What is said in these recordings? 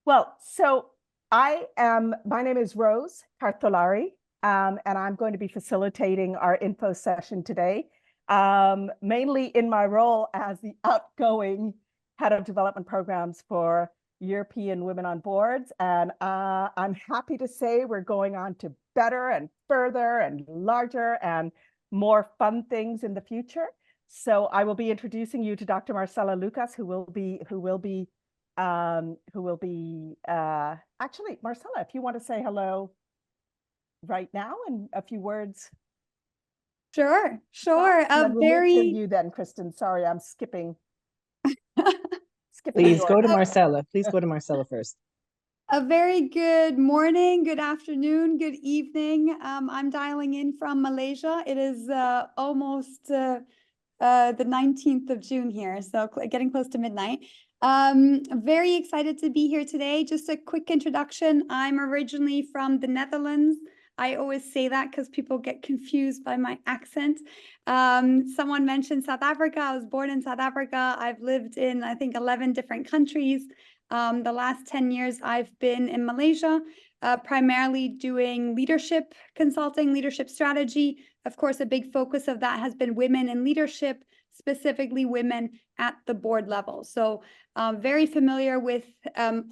Well, my name is Rose Cartolari, and I'm going to be facilitating our info session today, mainly in my role as the outgoing head of development programs for European Women on Boards. And I'm happy to say we're going on to better and further and larger and more fun things in the future. So I will be introducing you to Dr. Marcela Lucas, who will be actually, Marcela, if you want to say hello right now and a few words. Sure. We'll move to you then, Kristen. Sorry, I'm skipping. Please go to Marcela. Please go to Marcela first. A very good morning, good afternoon, good evening. I'm dialing in from Malaysia. It is almost the 19th of June here, so getting close to midnight. Very excited to be here today. Just a quick introduction. I'm originally from the Netherlands. I always say that because people get confused by my accent. Someone mentioned South Africa. I was born in South Africa. I've lived in, I think, 11 different countries. The last 10 years I've been in Malaysia, primarily doing leadership consulting, leadership strategy. Of course, a big focus of that has been women in leadership, specifically women at the board level. So very familiar with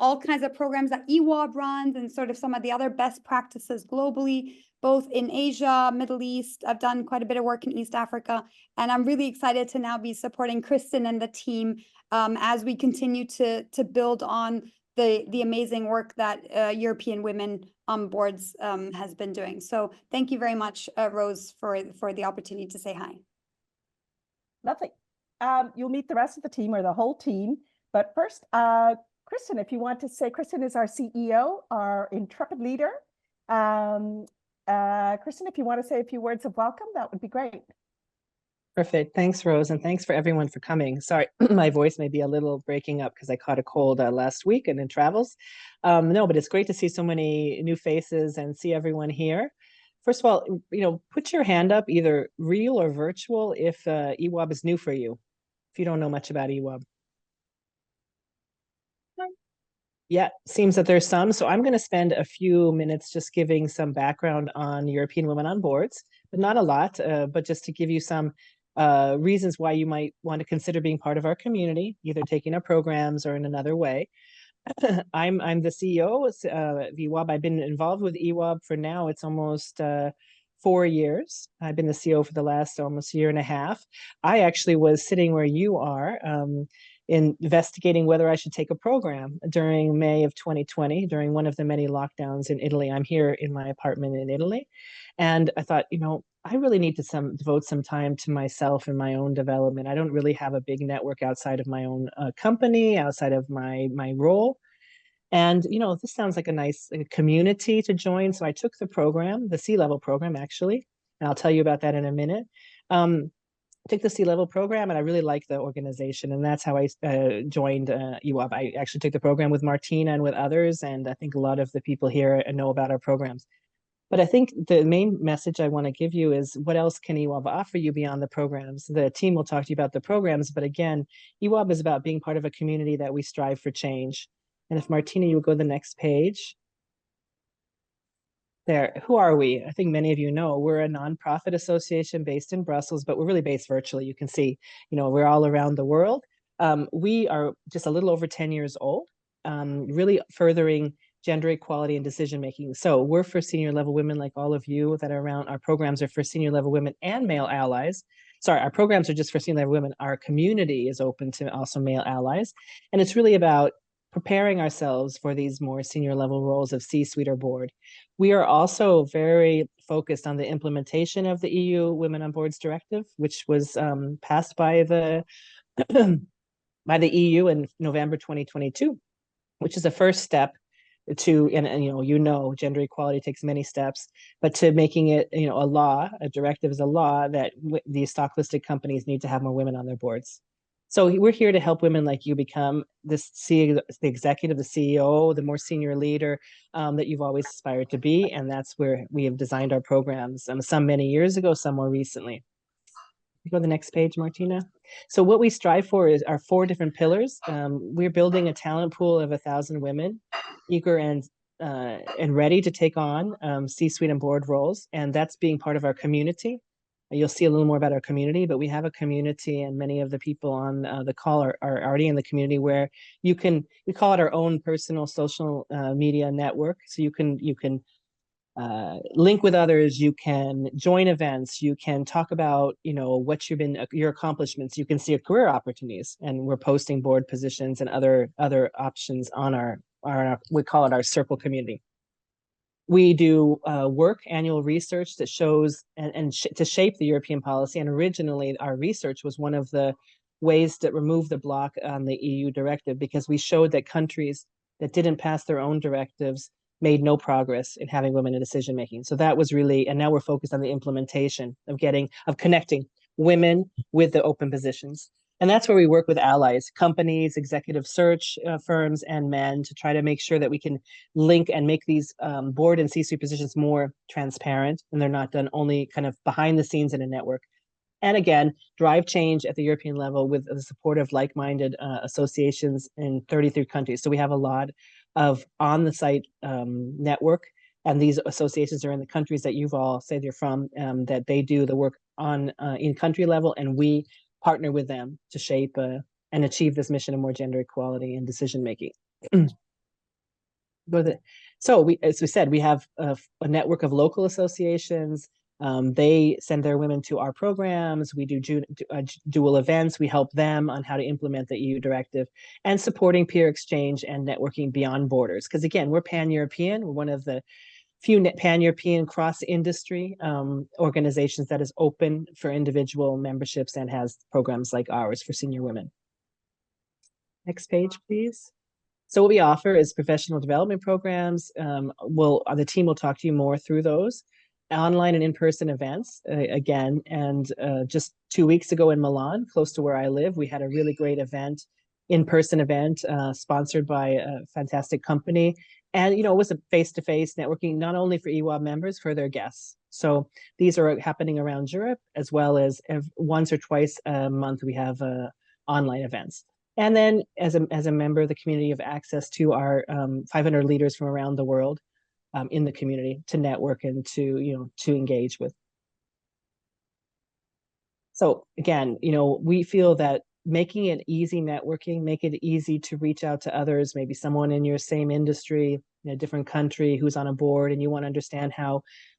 all kinds of programs that EWOB runs and sort of some of the other best practices globally, both in Asia, Middle East. I've done quite a bit of work in East Africa, and I'm really excited to now be supporting Kristen and the team as we continue to build on the amazing work that European Women on Boards has been doing. So thank you very much, Rose, for the opportunity to say hi. Lovely. You'll meet the rest of the team or the whole team. But first, Kristen, if you want to say, Kristen is our CEO, our intrepid leader. Kristen, if you want to say a few words of welcome, that would be great. Perfect. Thanks, Rose. And thanks for everyone for coming. Sorry, my voice may be a little breaking up because I caught a cold last week and in travels. No, but it's great to see so many new faces and see everyone here. First of all, put your hand up, either real or virtual, if EWOB is new for you, if you don't know much about EWOB. Yeah, seems that there's some. So I'm going to spend a few minutes just giving some background on European Women on Boards, but not a lot, but just to give you some reasons why you might want to consider being part of our community, either taking our programs or in another way. I'm the CEO of EWOB. I've been involved with EWOB for now. It's almost 4 years. I've been the CEO for the last almost year and a half. I actually was sitting where you are, investigating whether I should take a program during May of 2020, during one of the many lockdowns in Italy. I'm here in my apartment in Italy. And I thought, I really need to devote some time to myself and my own development. I don't really have a big network outside of my own company, outside of my role. And, this sounds like a nice community to join. So I took the program, the C-level program, actually, and I'll tell you about that in a minute. Took the C-level program, and I really liked the organization, and that's how I joined EWOB. I actually took the program with Martina and with others, and I think a lot of the people here know about our programs. But I think the main message I want to give you is, what else can EWOB offer you beyond the programs? The team will talk to you about the programs, but again, EWOB is about being part of a community that we strive for change. And if Martina, you would go to the next page. There, who are we? I think many of you know we're a nonprofit association based in Brussels, but we're really based virtually. You can see, we're all around the world. We are just a little over 10 years old, really furthering gender equality and decision making. So we're for senior level women, like all of you that are around. Our programs are for senior level women and male allies. Sorry, our programs are just for senior level women. Our community is open to also male allies. And it's really about preparing ourselves for these more senior level roles of C-suite or board. We are also very focused on the implementation of the EU Women on Boards Directive, which was passed by the by the EU in November 2022, which is the first step to, and gender equality takes many steps, but to making it, a law. A directive is a law that these stock listed companies need to have more women on their boards. So we're here to help women like you become the executive, the CEO, the more senior leader that you've always aspired to be. And that's where we have designed our programs, some many years ago, some more recently. Go to the next page, Martina. So what we strive for are 4 different pillars. We're building a talent pool of 1,000 women eager and ready to take on C-suite and board roles, and that's being part of our community. You'll see a little more about our community, but we have a community, and many of the people on the call are already in the community where we call it our own personal social media network. So you can link with others, you can join events, you can talk about, what your accomplishments, you can see career opportunities, and we're posting board positions and other options on our we call it our circle community. We do annual research that shows to shape the European policy. And originally, our research was one of the ways that removed the block on the EU directive, because we showed that countries that didn't pass their own directives made no progress in having women in decision making. So that was really, and now we're focused on the implementation of connecting women with the open positions. And that's where we work with allies, companies, executive search firms, and men to try to make sure that we can link and make these board and C-suite positions more transparent, and they're not done only kind of behind the scenes in a network. And again, drive change at the European level with the support of like-minded associations in 33 countries. So we have a lot of on-the-site network, and these associations are in the countries that you've all said you're from, that they do the work on in country level, and we partner with them to shape and achieve this mission of more gender equality in decision making. So as we said, we have a network of local associations. They send their women to our programs. We do dual events. We help them on how to implement the EU directive, and supporting peer exchange and networking beyond borders. Because again, we're pan-European. We're one of the few pan-European cross-industry organizations that is open for individual memberships and has programs like ours for senior women. Next page, please. So what we offer is professional development programs. The team will talk to you more through those. Online and in-person events, again, and just 2 weeks ago in Milan, close to where I live, we had a really great event, in-person event, sponsored by a fantastic company. And, it was a face-to-face networking, not only for EWOB members, for their guests. So these are happening around Europe, as well as once or twice a month, we have online events. And then as a member of the community, you have access to our 500 leaders from around the world in the community to network and to engage with. So again, we feel that making it easy networking, make it easy to reach out to others, maybe someone in your same industry, in a different country who's on a board, and you want to understand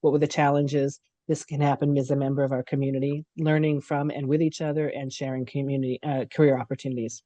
what were the challenges. This can happen as a member of our community, learning from and with each other and sharing career opportunities.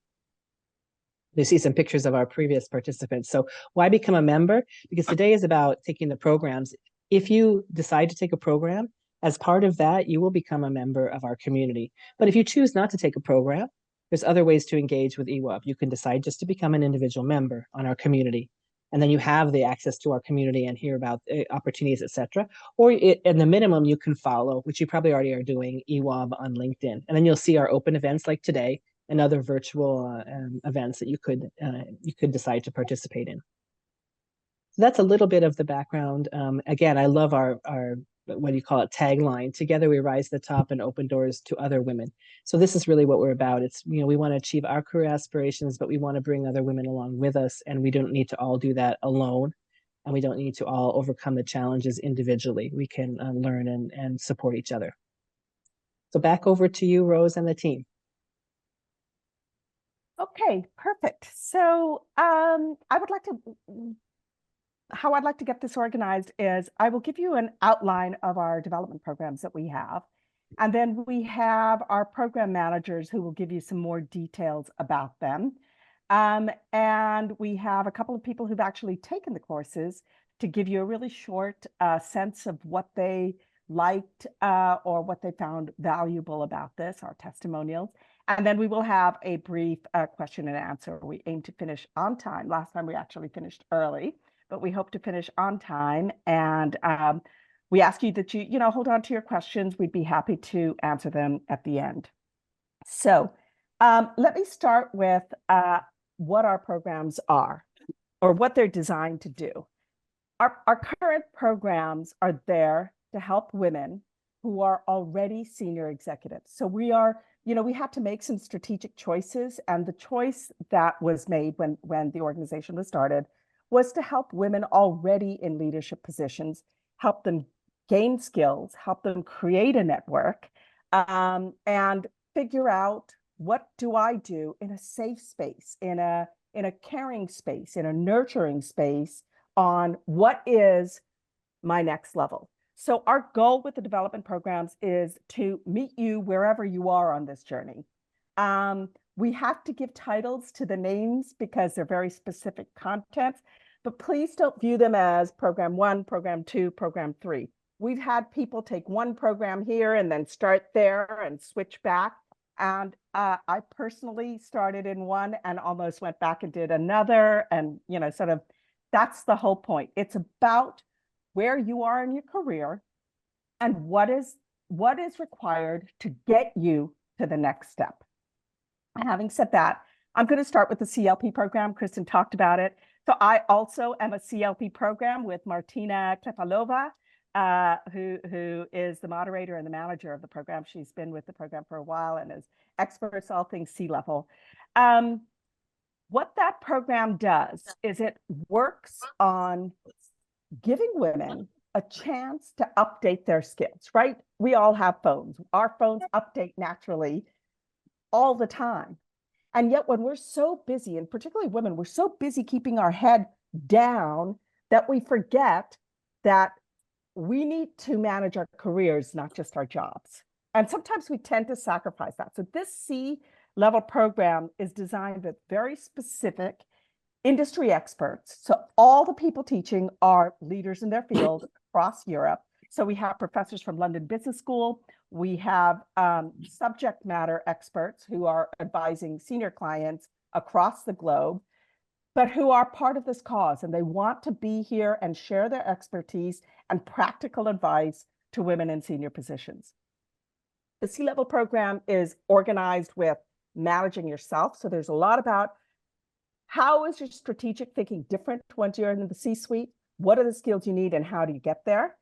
You see some pictures of our previous participants. So why become a member? Because today is about taking the programs. If you decide to take a program, as part of that, you will become a member of our community. But if you choose not to take a program, there's other ways to engage with EWOB. You can decide just to become an individual member on our community, and then you have the access to our community and hear about opportunities, etc. Or in the minimum, you can follow, which you probably already are doing, EWOB on LinkedIn, and then you'll see our open events like today and other virtual events that you could decide to participate in. So that's a little bit of the background. Again, I love our what do you call it, tagline, together we rise to the top and open doors to other women. So this is really what we're about. It's, we want to achieve our career aspirations, but we want to bring other women along with us, and we don't need to all do that alone, and we don't need to all overcome the challenges individually. We can learn and support each other. So back over to you, Rose, and the team. Okay, perfect. So how I'd like to get this organized is I will give you an outline of our development programs that we have. And then we have our program managers who will give you some more details about them. And we have a couple of people who've actually taken the courses to give you a really short sense of what they liked or what they found valuable about this, our testimonials. And then we will have a brief question and answer. We aim to finish on time. Last time we actually finished early, but we hope to finish on time. And we ask you that you hold on to your questions. We'd be happy to answer them at the end. So let me start with what our programs are, or what they're designed to do. Our current programs are there to help women who are already senior executives. So we had to make some strategic choices, and the choice that was made when the organization was started was to help women already in leadership positions, help them gain skills, help them create a network, and figure out, what do I do in a safe space, in a caring space, in a nurturing space, on what is my next level. So our goal with the development programs is to meet you wherever you are on this journey. We have to give titles to the names because they're very specific contents, but please don't view them as program 1, program 2, program 3. We've had people take one program here and then start there and switch back. And I personally started in one and almost went back and did another. And, sort of, that's the whole point. It's about where you are in your career and what is required to get you to the next step. Having said that, I'm going to start with the CLP program. Kristen talked about it. So I also am a CLP program with Martina Klepalova, who is the moderator and the manager of the program. She's been with the program for a while and is expert all things C-level. What that program does is it works on giving women a chance to update their skills, right? We all have phones. Our phones update naturally all the time. And yet when we're so busy, and particularly women, we're so busy keeping our head down that we forget that we need to manage our careers, not just our jobs. And sometimes we tend to sacrifice that. So this C-level program is designed with very specific industry experts. So all the people teaching are leaders in their field across Europe. So we have professors from London Business School. We have subject matter experts who are advising senior clients across the globe, but who are part of this cause, and they want to be here and share their expertise and practical advice to women in senior positions. The C-level program is organized with managing yourself. So there's a lot about how is your strategic thinking different once you're in the C-suite? What are the skills you need and how do you get there?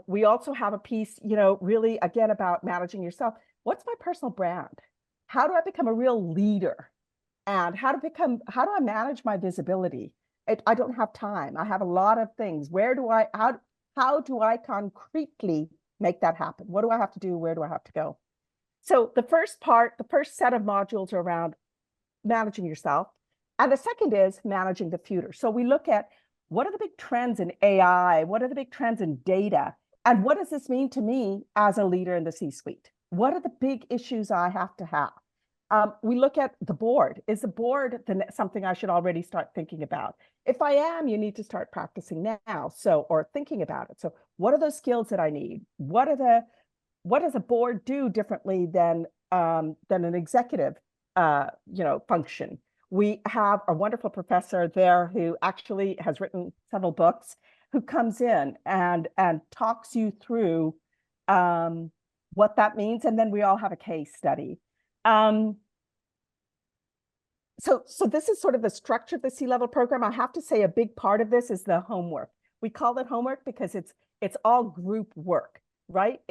We also have a piece, really, again, about managing yourself. What's my personal brand? How do I become a real leader? And how do I manage my visibility? I don't have time. I have a lot of things. How do I concretely make that happen? What do I have to do? Where do I have to go? So the first set of modules are around managing yourself. And the second is managing the future. So we look at, what are the big trends in AI? What are the big trends in data? And what does this mean to me as a leader in the C-suite? What are the big issues I have to have? We look at the board. Is the board something I should already start thinking about? If I am, you need to start practicing now. Or thinking about it. So what are those skills that I need? What does a board do differently than an executive function? We have a wonderful professor there who actually has written several books, who comes in and talks you through what that means. And then we all have a case study. So this is sort of the structure of the C-level program. I have to say a big part of this is the homework. We call it homework because it's all group work, right?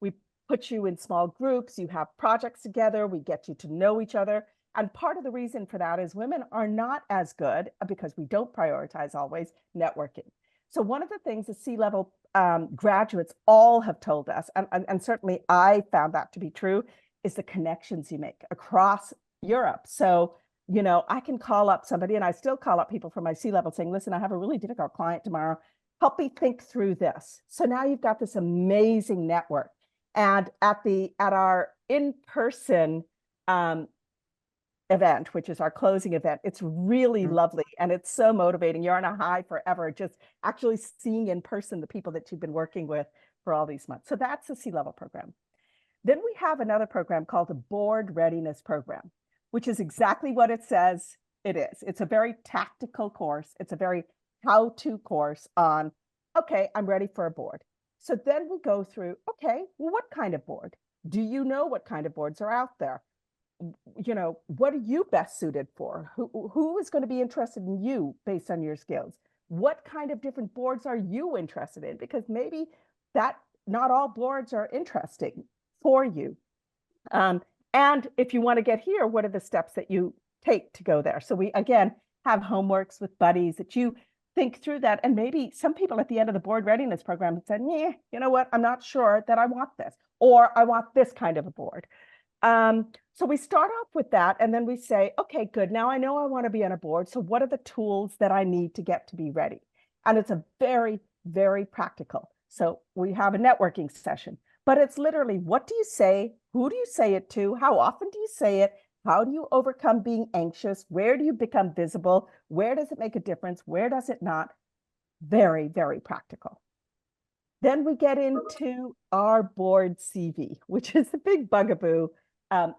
We put you in small groups, you have projects together, we get you to know each other. And part of the reason for that is women are not as good, because we don't prioritize always, networking. So one of the things the C-level graduates all have told us, and certainly I found that to be true, is the connections you make across Europe. So, I can call up somebody, and I still call up people from my C-level saying, listen, I have a really difficult client tomorrow. Help me think through this. So now you've got this amazing network. And at our in-person event, which is our closing event, it's really lovely and it's so motivating. You're on a high forever, just actually seeing in person the people that you've been working with for all these months. So that's the C-level program. Then we have another program called the Board Readiness Program, which is exactly what it says it is. It's a very tactical course. It's a very how-to course on, okay, I'm ready for a board. So then we go through, okay, well, what kind of board? Do you know what kind of boards are out there? What are you best suited for? Who is going to be interested in you based on your skills? What kind of different boards are you interested in? Because maybe not all boards are interesting for you. And if you want to get here, what are the steps that you take to go there? So we, again, have homeworks with buddies, that you think through that. And maybe some people at the end of the board readiness program have said, yeah, you know what, I'm not sure that I want this, or I want this kind of a board. So we start off with that, and then we say, okay, good. Now I know I want to be on a board. So what are the tools that I need to get to be ready? And it's a very, very practical. So we have a networking session, but it's literally, what do you say? Who do you say it to? How often do you say it? How do you overcome being anxious? Where do you become visible? Where does it make a difference? Where does it not? Very, very practical. Then we get into our board CV, which is a big bugaboo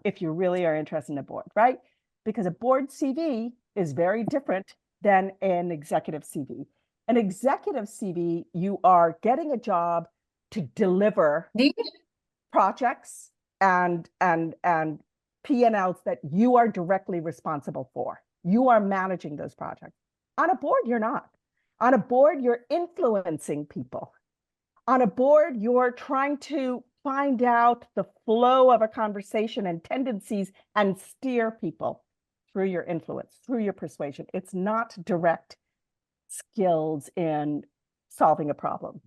if you really are interested in a board, right? Because a board CV is very different than an executive CV. An executive CV, you are getting a job to deliver projects and P&Ls that you are directly responsible for. You are managing those projects. On a board, you're not. On a board, you're influencing people. On a board, you're trying to find out the flow of a conversation and tendencies and steer people through your influence, through your persuasion. It's not direct skills in solving a problem.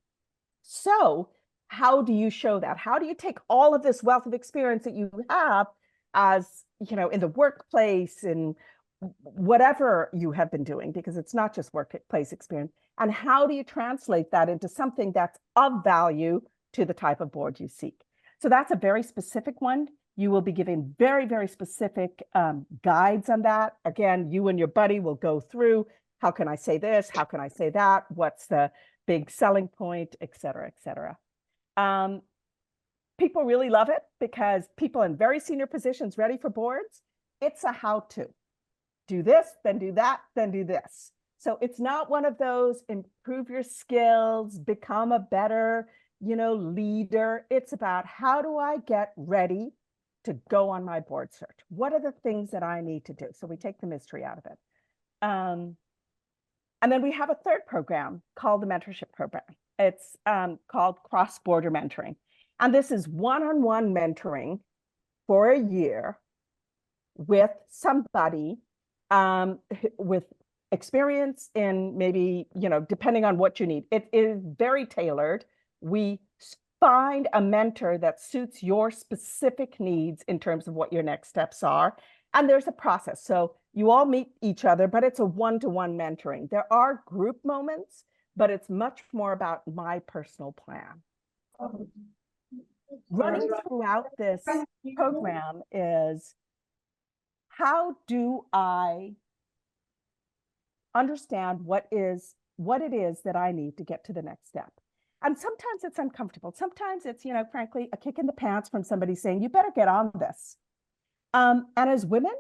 So how do you show that? How do you take all of this wealth of experience that you have as, you know, in the workplace and whatever you have been doing, because it's not just workplace experience, and how do you translate that into something that's of value to the type of board you seek? So that's a very specific one. You will be giving very, very specific guides on that. Again, you and your buddy will go through, how can I say this? How can I say that? What's the big selling point, et cetera, et cetera. People really love it because people in very senior positions ready for boards, it's a how-to. Do this, then do that, then do this. So it's not one of those improve your skills, become a better, you know, leader. It's about, how do I get ready to go on my board search? What are the things that I need to do? So we take the mystery out of it. And then we have a third program called the mentorship program. It's called cross-border mentoring. And this is one-on-one mentoring for a year with somebody with experience in maybe, you know, depending on what you need. It is very tailored. We find a mentor that suits your specific needs in terms of what your next steps are. And there's a process. So you all meet each other, but it's a one-to-one mentoring. There are group moments, but it's much more about my personal plan. Running throughout this program is, how do I understand what it is that I need to get to the next step? And sometimes it's uncomfortable. Sometimes it's, you know, frankly, a kick in the pants from somebody saying, you better get on this. And as women,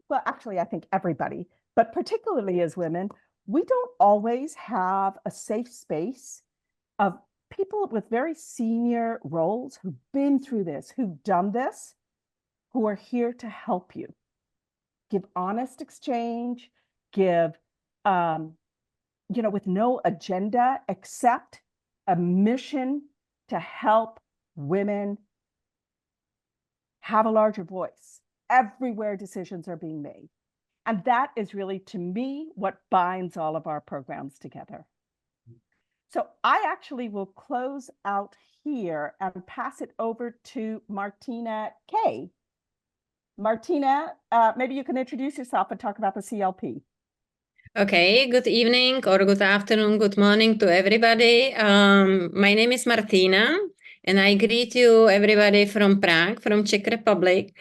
well, actually, I think everybody, but particularly as women, we don't always have a safe space of people with very senior roles who've been through this, who've done this, who are here to help you. Give honest exchange, give, you know, with no agenda except a mission to help women have a larger voice everywhere decisions are being made. And that is really, to me, what binds all of our programs together. So I actually will close out here and pass it over to Martina Kay. Martina, maybe you can introduce yourself and talk about the CLP. Okay, good evening or good afternoon, good morning to everybody. My name is Martina, and I greet you everybody from Prague, from Czech Republic.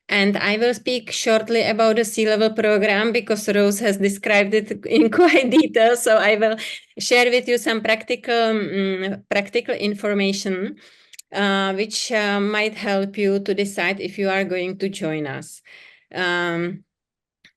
And I will speak shortly about the C-level program because Rose has described it in quite detail. So I will share with you some practical information which might help you to decide if you are going to join us.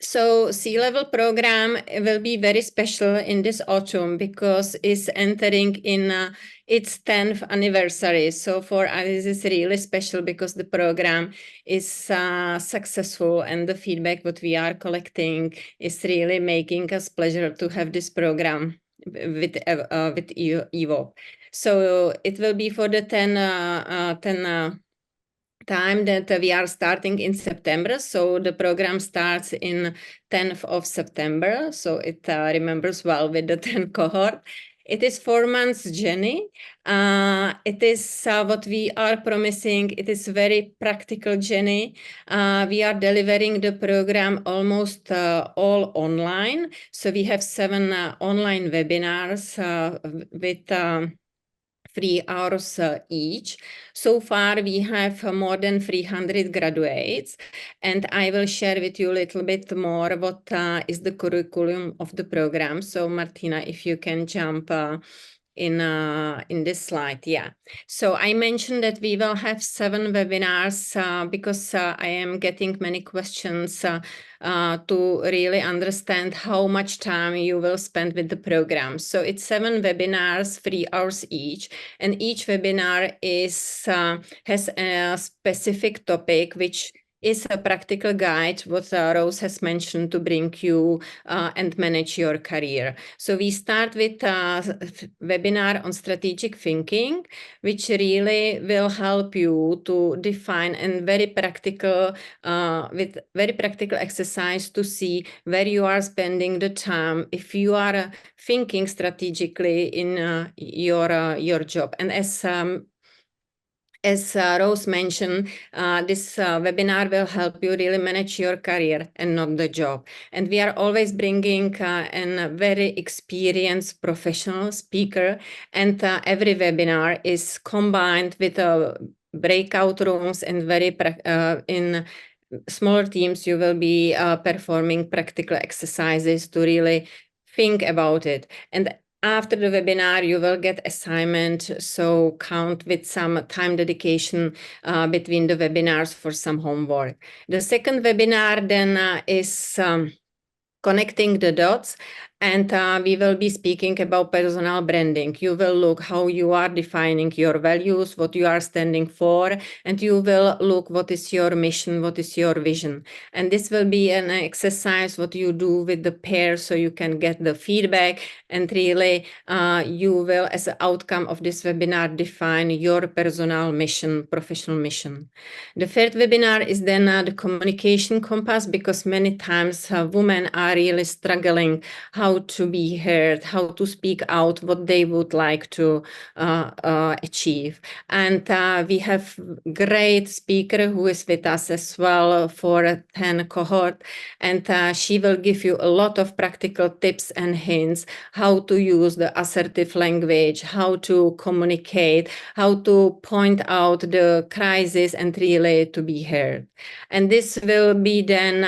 So C-level program will be very special in this autumn because it's entering in its 10th anniversary. So for us, this is really special because the program is successful, and the feedback what we are collecting is really making us pleasure to have this program with EWOB. So it will be for the 10 time that we are starting in September. So the program starts in 10th of September. So it remembers well with the 10 cohort. It is 4 months journey. It is what we are promising. It is very practical journey. We are delivering the program almost all online. So we have 7 online webinars with 3 hours each. So far, we have more than 300 graduates, and I will share with you a little bit more what is the curriculum of the program. So Martina, if you can jump in this slide. Yeah. So I mentioned that we will have 7 webinars because I am getting many questions to really understand how much time you will spend with the program. So it's 7 webinars, 3 hours each, and each webinar is has a specific topic which is a practical guide, what Rose has mentioned, to bring you and manage your career. So we start with a webinar on strategic thinking, which really will help you to define and very practical, with very practical exercise to see where you are spending the time if you are thinking strategically in your job. And as Rose mentioned, this webinar will help you really manage your career and not the job. And we are always bringing a very experienced professional speaker, and every webinar is combined with breakout rooms and very in smaller teams. You will be performing practical exercises to really think about it. And after the webinar, you will get assignment, so count with some time dedication between the webinars for some homework. The second webinar then is connecting the dots, and we will be speaking about personal branding. You will look how you are defining your values, what you are standing for, and you will look what is your mission, what is your vision. And this will be an exercise what you do with the pair, so you can get the feedback, and really you will, as an outcome of this webinar, define your personal mission, professional mission. The third webinar is then the communication compass, because many times women are really struggling how to be heard, how to speak out what they would like to achieve. And we have great speaker who is with us as well for 10 cohort, and she will give you a lot of practical tips and hints how to use the assertive language, how to communicate, how to point out the crisis and really to be heard. And this will be then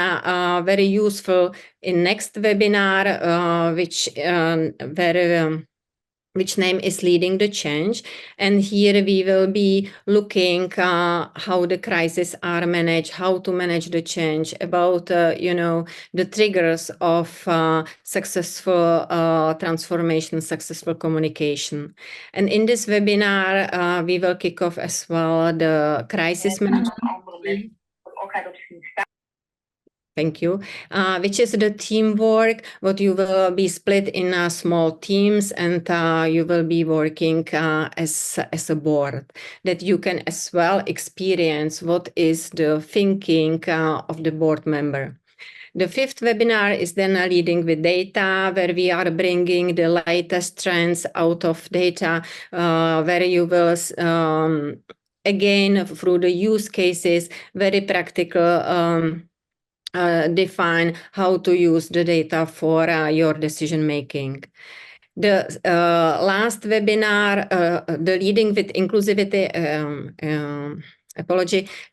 very useful in next webinar, which name is Leading the Change. And here we will be looking how the crises are managed, how to manage the change, about, the triggers of successful transformation, successful communication. And in this webinar, we will kick off as well the crisis management. Thank you. Which is the teamwork, what you will be split in small teams, and you will be working as a board, that you can as well experience what is the thinking of the board member. The fifth webinar is then Leading with Data, where we are bringing the latest trends out of data, where you will again, through the use cases, very practical, define how to use the data for your decision making. The last webinar, the Leading with Inclusivity,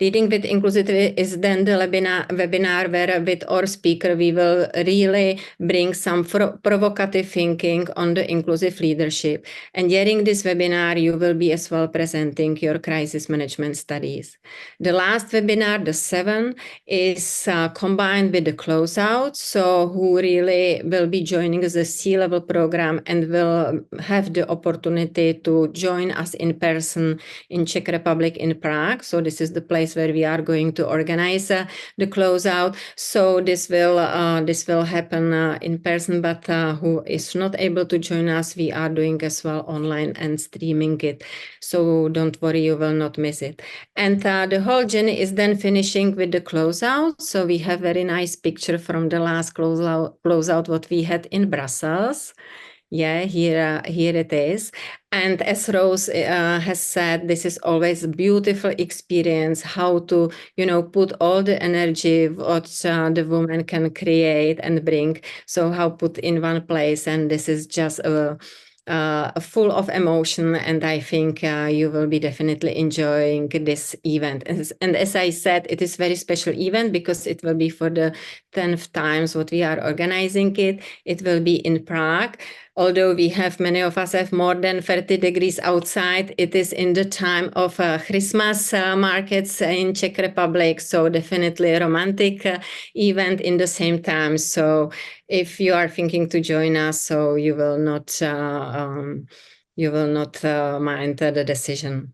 Leading with Inclusivity is then the webinar where with our speaker we will really bring some provocative thinking on the inclusive leadership. And during this webinar, you will be as well presenting your crisis management studies. The last webinar, the 7th, is combined with the closeout. So who really will be joining the C-level program and will have the opportunity to join us in person in Czech Republic in Prague. So this is the place where we are going to organize the closeout. So this will happen in person, but who is not able to join us, we are doing as well online and streaming it. So don't worry, you will not miss it. And the whole journey is then finishing with the closeout. So we have very nice picture from the last closeout what we had in Brussels. Yeah, here it is. And as Rose has said, this is always a beautiful experience, how to, put all the energy what the woman can create and bring. So how put in one place, and this is just full of emotion, and I think you will be definitely enjoying this event. And as I said, it is very special event because it will be for the 10th times what we are organizing it. It will be in Prague. Although many of us have more than 30 degrees outside, it is in the time of Christmas markets in Czech Republic. So definitely a romantic event in the same time. So if you are thinking to join us, so you will not mind the decision.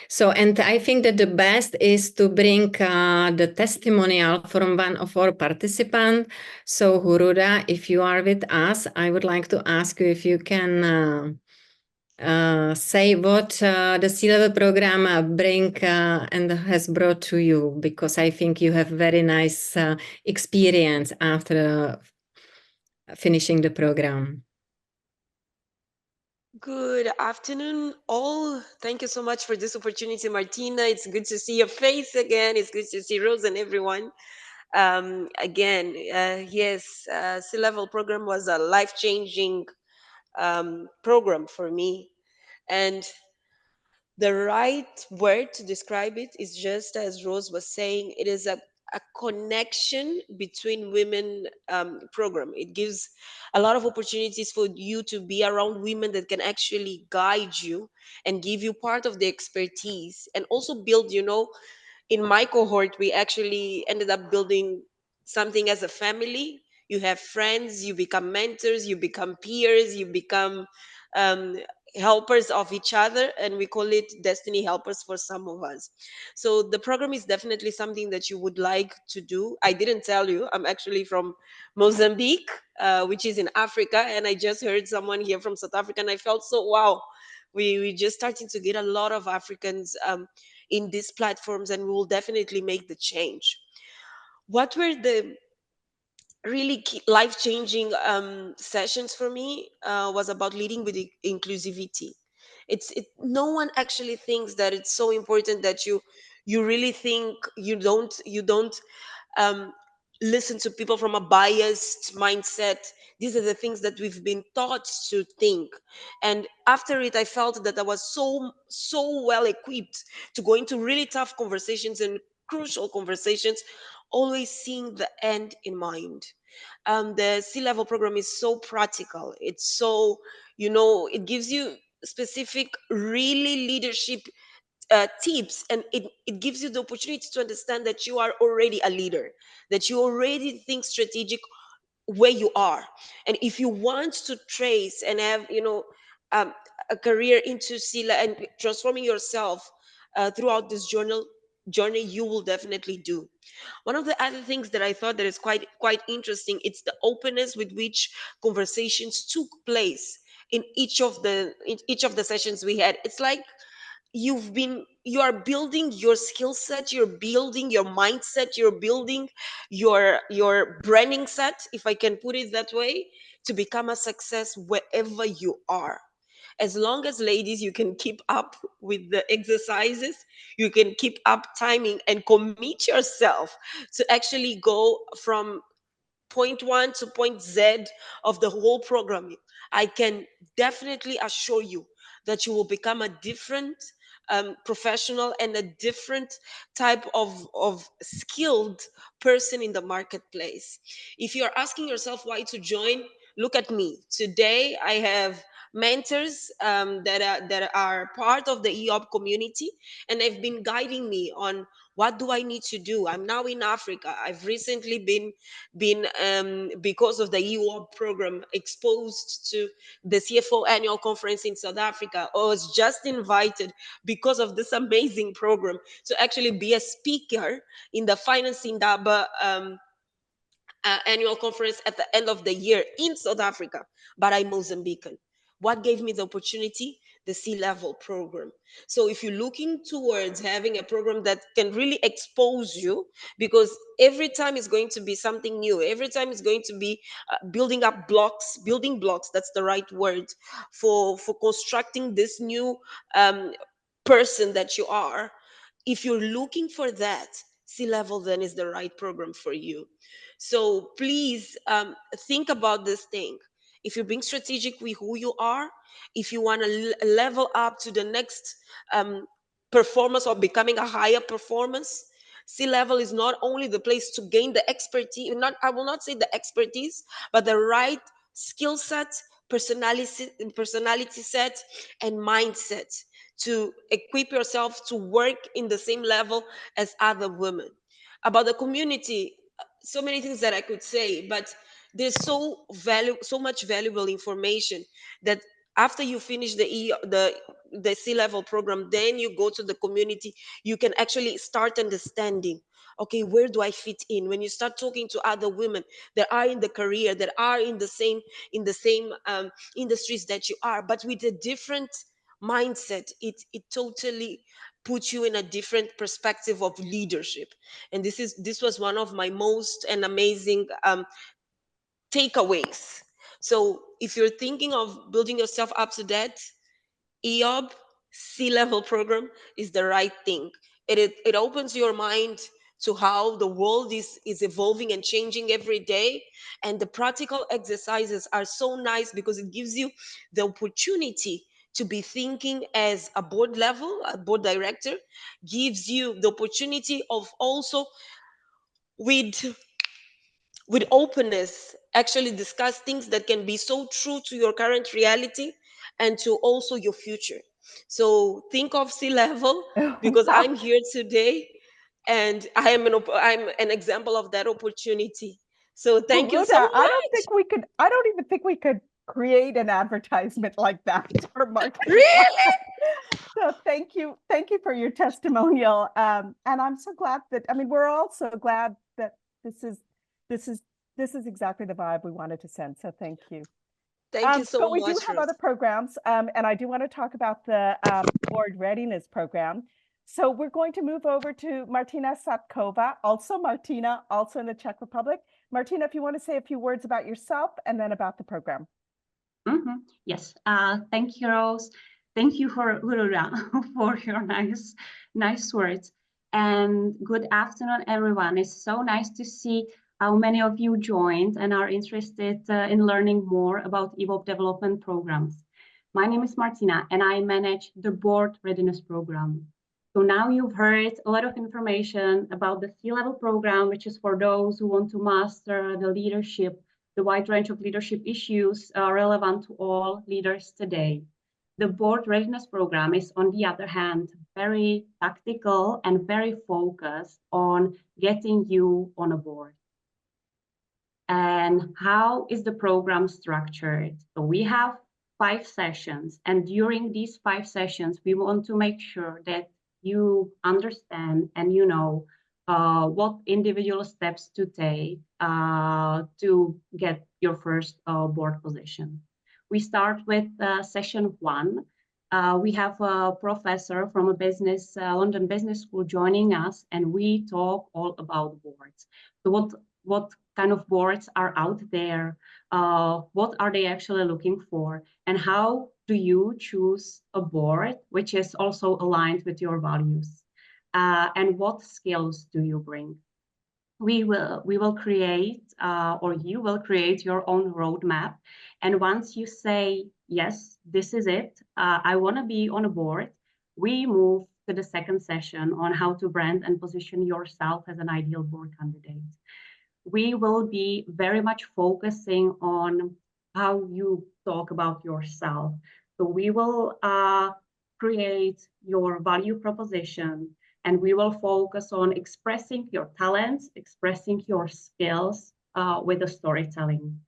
So, and I think that the best is to bring the testimonial from one of our participants. So, Huruda, if you are with us, I would like to ask you if you can say what the C-level program bring and has brought to you, because I think you have very nice experience after finishing the program. Good afternoon, all. Thank you so much for this opportunity, Martina. It's good to see your face again. It's good to see Rose and everyone. Again, yes, C-level program was a life-changing program for me. And the right word to describe it is just as Rose was saying, it is a connection between women program. It gives a lot of opportunities for you to be around women that can actually guide you and give you part of the expertise and also build, in my cohort, we actually ended up building something as a family. You have friends, you become mentors, you become peers, you become um, helpers of each other, and we call it destiny helpers for some of us. So the program is definitely something that you would like to do. I didn't tell you, I'm actually from Mozambique, which is in Africa, and I just heard someone here from South Africa, and I felt so wow. We just starting to get a lot of Africans in these platforms, and we will definitely make the change. What were the really life-changing sessions for me was about leading with inclusivity. No one actually thinks that it's so important that you really think you don't um, listen to people from a biased mindset. These are the things that we've been taught to think. And after it, I felt that I was so well equipped to go into really tough conversations and crucial conversations, always seeing the end in mind. The C-level program is so practical. It's so, it gives you specific, really leadership tips, and it gives you the opportunity to understand that you are already a leader, that you already think strategic where you are. And if you want to trace and have, um, a career into CELA and transforming yourself throughout this journey, you will definitely do. One of the other things that I thought that is quite interesting, it's the openness with which conversations took place in each of the sessions we had. It's like you are building your skill set, you're building your mindset, you're building your branding set, if I can put it that way, to become a success wherever you are. As long as, ladies, you can keep up with the exercises, you can keep up timing and commit yourself to actually go from point one to point Z of the whole program, I can definitely assure you that you will become a different professional and a different type of skilled person in the marketplace. If you're asking yourself why to join, look at me. Today, I have mentors that are part of the EWOB community, and they've been guiding me on what do I need to do. I'm now in Africa. I've recently been because of the EWOB program exposed to the CFO annual conference in South Africa. I was just invited because of this amazing program to actually be a speaker in the Finance Indaba annual conference at the end of the year in South Africa, but I'm Mozambican. What gave me the opportunity? The C-level program. So if you're looking towards having a program that can really expose you, because every time is going to be something new, every time is going to be building blocks, that's the right word, for constructing this new person that you are. If you're looking for that, C-level then is the right program for you. So please think about this thing. If you're being strategic with who you are, if you want to level up to the next performance or becoming a higher performance, C-level is not only the place to gain the expertise, I will not say the expertise, but the right skill set, personality set, and mindset to equip yourself to work in the same level as other women. About the community, so many things that I could say, but there's so much valuable information that after you finish the C-level program, then you go to the community, you can actually start understanding, okay, where do I fit in? When you start talking to other women that are in the career, that are in the same industries that you are, but with a different mindset, it totally puts you in a different perspective of leadership. And this was one of my most and amazing takeaways. So if you're thinking of building yourself up to that, EOB C-level program is the right thing. It opens your mind to how the world is evolving and changing every day. And the practical exercises are so nice because it gives you the opportunity to be thinking as a board level, a board director, gives you the opportunity of also with openness actually discuss things that can be so true to your current reality and to also your future. So think of C-level, because Wow. I'm here today and I'm an example of that opportunity. So thank you so Rhoda, much. I don't even think we could create an advertisement like that or marketing like Really? that. So thank you for your testimonial. And I'm so glad that, I mean, we're all so glad that this is exactly the vibe we wanted to send. So thank you. Thank you so But we do much, have Rose. other programs, and I do want to talk about the board readiness program. So we're going to move over to Martina Satkova, also Martina, also in the Czech Republic. Martina, if you want to say a few words about yourself and then about the program. Yes, thank you, Rose. Thank you for your nice words. And good afternoon, everyone. It's so nice to see how many of you joined and are interested in learning more about EWOB development programs. My name is Martina, and I manage the board readiness program. So now you've heard a lot of information about the C-level program, which is for those who want to master the wide range of leadership issues relevant to all leaders today. The board readiness program is, on the other hand, very tactical and very focused on getting you on a board. And how is the program structured? So we have 5 sessions, and during these 5 sessions, we want to make sure that you understand and you know what individual steps to take to get your first board position. We start with session 1. We have a professor from a London Business School joining us, and we talk all about boards. So what kind of boards are out there? What are they actually looking for? And how do you choose a board which is also aligned with your values? And what skills do you bring? We will create, or you will create your own roadmap. And once you say, yes, this is it, I want to be on a board, we move to the second session on how to brand and position yourself as an ideal board candidate. We will be very much focusing on how you talk about yourself. So we will create your value proposition, and we will focus on expressing your talents, expressing your skills with the storytelling.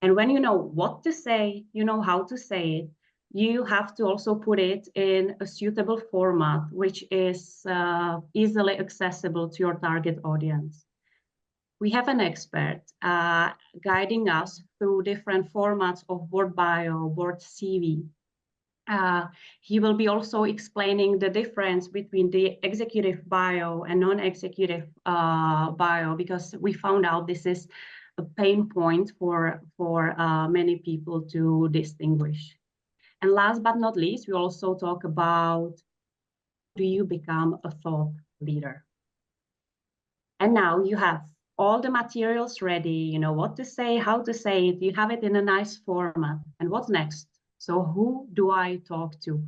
And when you know what to say, you know how to say it, you have to also put it in a suitable format, which is easily accessible to your target audience. We have an expert guiding us through different formats of board bio, board CV. He will be also explaining the difference between the executive bio and non-executive bio, because we found out this is a pain point for many people to distinguish. And last but not least, we also talk about, do you become a thought leader? And now you have all the materials ready, you know what to say, how to say it, you have it in a nice format. And what's next? So who do I talk to?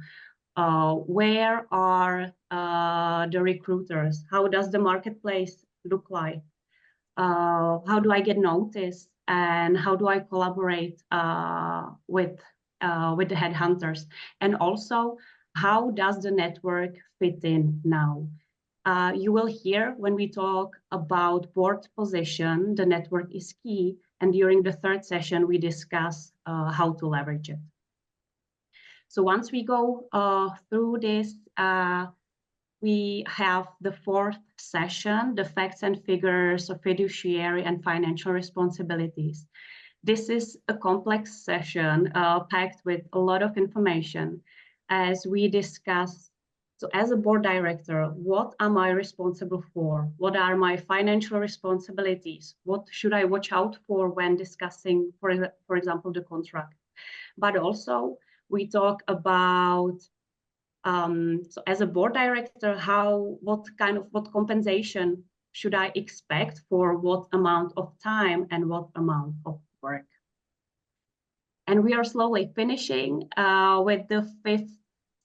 Where are the recruiters? How does the marketplace look like? How do I get noticed? And how do I collaborate with the headhunters? And also, how does the network fit in now? You will hear when we talk about board position, the network is key. And during the third session, we discuss how to leverage it. So once we go through this, we have the fourth session, the facts and figures of fiduciary and financial responsibilities. This is a complex session packed with a lot of information as we discuss. So as a board director, what am I responsible for? What are my financial responsibilities? What should I watch out for when discussing, for example, the contract? But also we talk about, so as a board director, what compensation should I expect for what amount of time and what amount of work? And we are slowly finishing with the fifth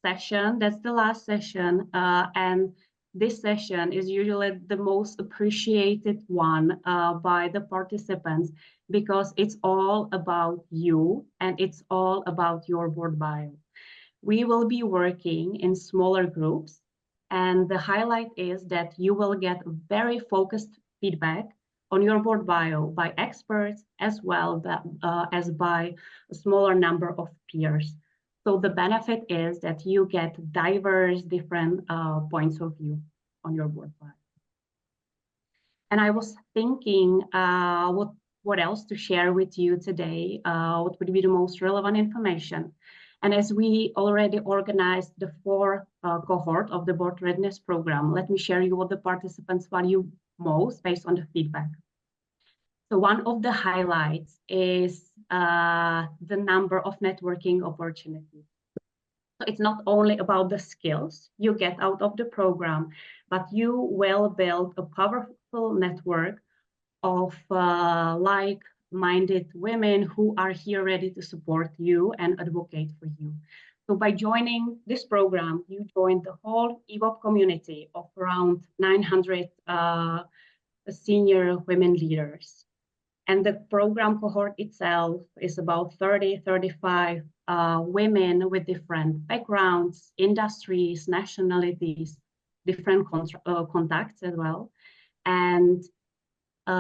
session. That's the last session. And this session is usually the most appreciated one by the participants, because it's all about you and it's all about your board bio. We will be working in smaller groups, and the highlight is that you will get very focused feedback on your board bio by experts as well as by a smaller number of peers. So the benefit is that you get diverse, different points of view on your board bio. And I was thinking what else to share with you today, what would be the most relevant information. And as we already organized the fourth cohort of the Board Readiness program, let me share you what the participants value most based on the feedback. So one of the highlights is the number of networking opportunities. So it's not only about the skills you get out of the program, but you will build a powerful network of like-minded women who are here ready to support you and advocate for you. So by joining this program, you join the whole EWOB community of around 900 senior women leaders. And the program cohort itself is about 35 women with different backgrounds, industries, nationalities, different contacts as well. And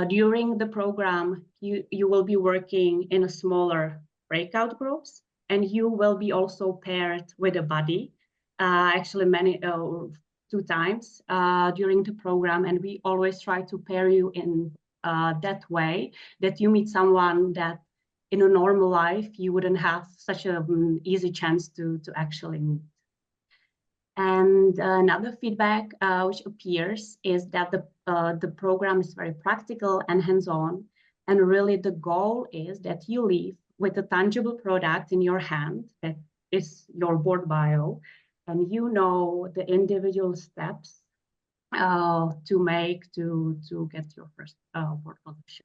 during the program, you will be working in a smaller breakout groups, and you will be also paired with a buddy, actually 2 times during the program. And we always try to pair you in that way that you meet someone that in a normal life you wouldn't have such an easy chance to actually meet. And another feedback which appears is that the program is very practical and hands-on, and really the goal is that you leave with a tangible product in your hand that is your board bio, and you know the individual steps to make to get your first board position.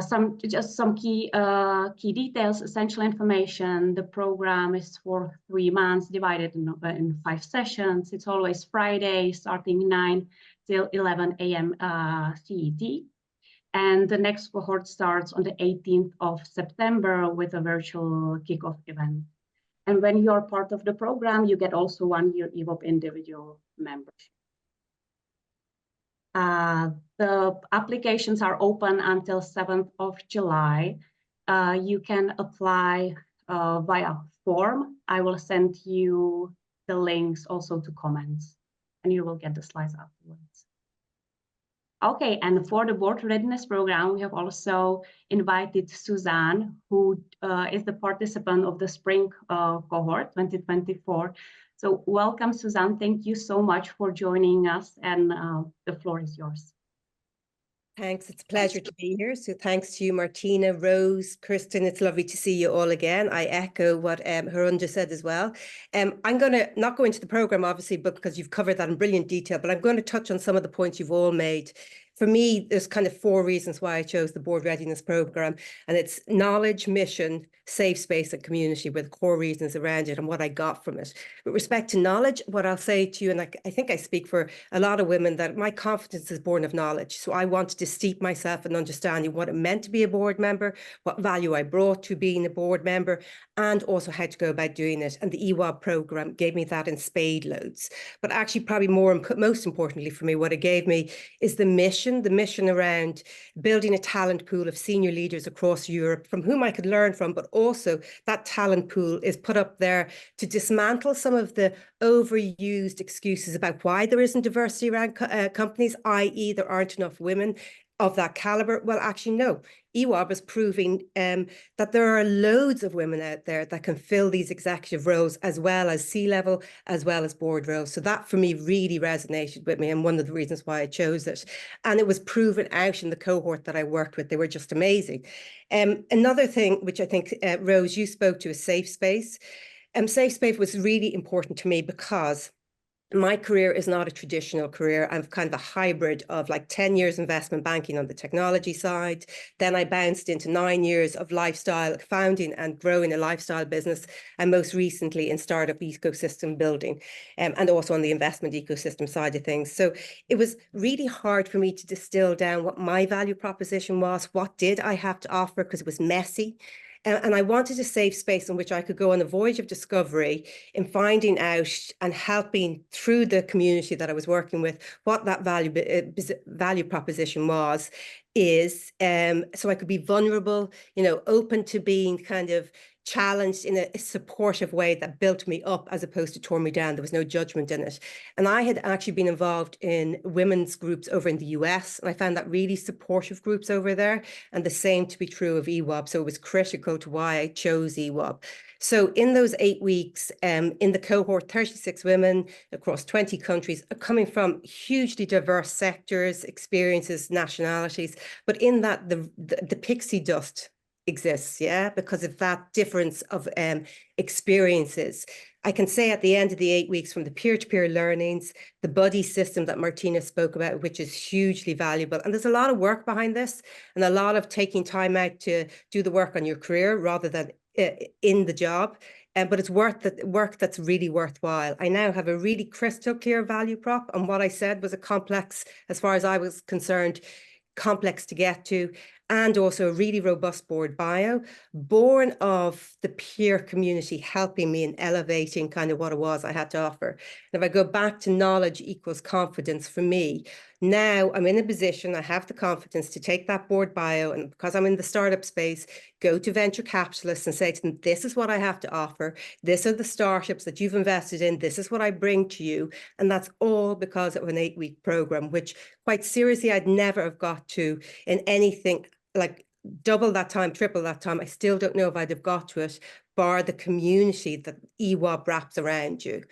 Some key details, essential information. The program is for 3 months, divided in 5 sessions. It's always Friday, starting 9 till 11 a.m. CET. And the next cohort starts on the 18th of September with a virtual kickoff event. And when you're part of the program, you get also 1 year EWOB individual membership. The applications are open until 7th of July. You can apply via form. I will send you the links also to comments, and you will get the slides afterwards. Okay, and for the board readiness program, we have also invited Suzanne, who is the participant of the spring cohort 2024. So welcome, Suzanne. Thank you so much for joining us, and the floor is yours. Thanks. It's a pleasure to be here. So thanks to you, Martina, Rose, Kristen. It's lovely to see you all again. I echo what Harunda said as well. I'm going to not go into the program, obviously, but because you've covered that in brilliant detail, but I'm going to touch on some of the points you've all made. For me, there's kind of 4 reasons why I chose the board readiness program, and it's knowledge, mission, safe space, and community were the core reasons around it and what I got from it. With respect to knowledge, what I'll say to you, and I think I speak for a lot of women, that my confidence is born of knowledge. So I wanted to steep myself in understanding what it meant to be a board member, what value I brought to being a board member, and also how to go about doing it. And the EWOB program gave me that in spade loads. But actually, probably most importantly for me, what it gave me is the mission around building a talent pool of senior leaders across Europe from whom I could learn from, but also that talent pool is put up there to dismantle some of the overused excuses about why there isn't diversity around companies, i.e. there aren't enough women of that caliber. Well, actually, no. EWOB is proving that there are loads of women out there that can fill these executive roles, as well as C-level, as well as board roles. So that for me really resonated with me, and one of the reasons why I chose it. And it was proven out in the cohort that I worked with. They were just amazing. Another thing, which I think, Rose, you spoke to, is safe space. Safe space was really important to me because my career is not a traditional career. I'm kind of a hybrid of like 10 years investment banking on the technology side. Then I bounced into 9 years of lifestyle, founding and growing a lifestyle business, and most recently in startup ecosystem building, and also on the investment ecosystem side of things. So it was really hard for me to distill down what my value proposition was. What did I have to offer? Because it was messy. And I wanted a safe space in which I could go on a voyage of discovery in finding out and helping through the community that I was working with what that value proposition is, so I could be vulnerable, open to being kind of challenged in a supportive way that built me up as opposed to tore me down. There was no judgment in it. And I had actually been involved in women's groups over in the US, and I found that really supportive groups over there, and the same to be true of EWOB. So it was critical to why I chose EWOB. So in those 8 weeks, in the cohort, 36 women across 20 countries, coming from hugely diverse sectors, experiences, nationalities, but in that the pixie dust exists, because of that difference of experiences. I can say at the end of the 8 weeks, from the peer-to-peer learnings, the buddy system that Martina spoke about, which is hugely valuable. And there's a lot of work behind this, and a lot of taking time out to do the work on your career rather than in the job. But it's work that's really worthwhile. I now have a really crystal clear value prop, and what I said was a complex, as far as I was concerned, complex to get to, and also a really robust board bio, born of the peer community helping me in elevating kind of what it was I had to offer. And if I go back to knowledge equals confidence for me, now I'm in a position, I have the confidence to take that board bio, and because I'm in the startup space, go to venture capitalists and say to them, this is what I have to offer. This are the startups that you've invested in. This is what I bring to you. And that's all because of an 8-week program, which quite seriously, I'd never have got to in anything like double that time, triple that time. I still don't know if I'd have got to it, bar the community that EWOB wraps around you.